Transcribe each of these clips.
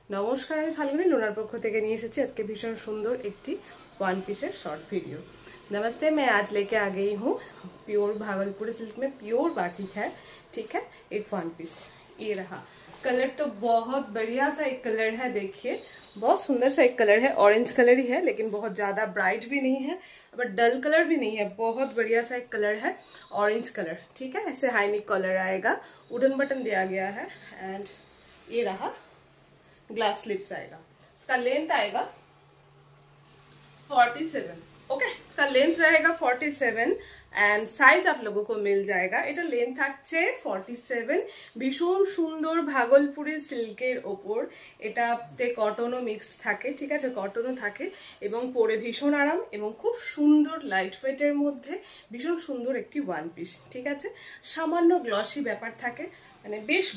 नमस्कार আমি ফাল্গুনী লোনার পক্ষ থেকে নিয়ে এসেছি আজকে ভীষণ সুন্দর একটি वन पीसर शॉर्ट वीडियो। नमस्ते, मैं आज लेके आ गई हूँ प्योर भागलपुरी सिल्क में प्योर बाटिक है। ठीक है, एक वन पीस ये रहा। कलर तो बहुत बढ़िया सा एक कलर है, देखिए बहुत सुंदर सा एक कलर है। ऑरेंज कलर ही है लेकिन बहुत ज्यादा ब्राइट भी नहीं है बट डल कलर भी नहीं है, बहुत बढ़िया सा एक कलर है ऑरेंज कलर। ठीक है, ऐसे हाई नेक कलर आएगा, वुडन बटन दिया गया है एंड ये रहा ग्लास स्लिप्स आएगा। इसका लेंथ आएगा 47। ओके, इसका लेंथ रहेगा 47 एंड साइज आप लोगों को मिल जाएगा। এটা লেন্থ থাকছে 47। ভীষণ সুন্দর ভাগলপুরি সিল্কের ওপর, এটাতে কটনও মিক্সড থাকে। ঠিক আছে, কটনও থাকে এবং পরে ভীষণ আরাম এবং খুব সুন্দর লাইট ওয়েটের মধ্যে ভীষণ সুন্দর একটি ওয়ান পিস। ঠিক আছে, সামান্য গ্লসি ব্যাপার থাকে, মানে বেশ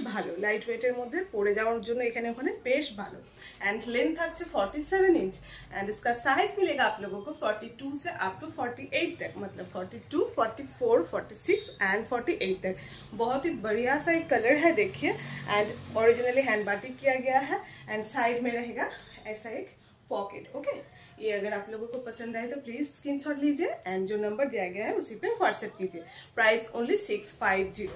ভালো লাইট ওয়েটের মধ্যে পরে যাওয়ার জন্য এখানে ওখানে বেশ ভালো। एंड लेंथ থাকছে 47 इंच एंड इसका साइज मिलेगा आप लोगों को 42 से अप टू 48 तक, मतलब 42, 44, 46 एंड 48 तक। बहुत ही बढ़िया सा एक कलर है, देखिए एंड ओरिजिनली हैंड बाटिक किया गया है एंड साइड में रहेगा ऐसा एक पॉकेट। ओके, ये अगर आप लोगों को पसंद आए तो प्लीज स्क्रीनशॉट लीजिए एंड जो नंबर दिया गया है उसी पे व्हाट्सएप कीजिए। Price only 650।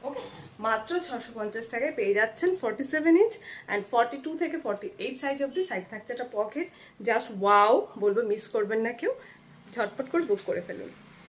ओके, মাত্র 650 টাকায় পেয়ে যাচ্ছেন 47 ইঞ্চ এন্ড 42 থেকে 48 সাইজ অবধি। সাইড থাকছে একটা পকেট, জাস্ট ওয়াও বলবো, মিস করবেন না কেউ, ঝটপট করে বুক করে ফেলুন।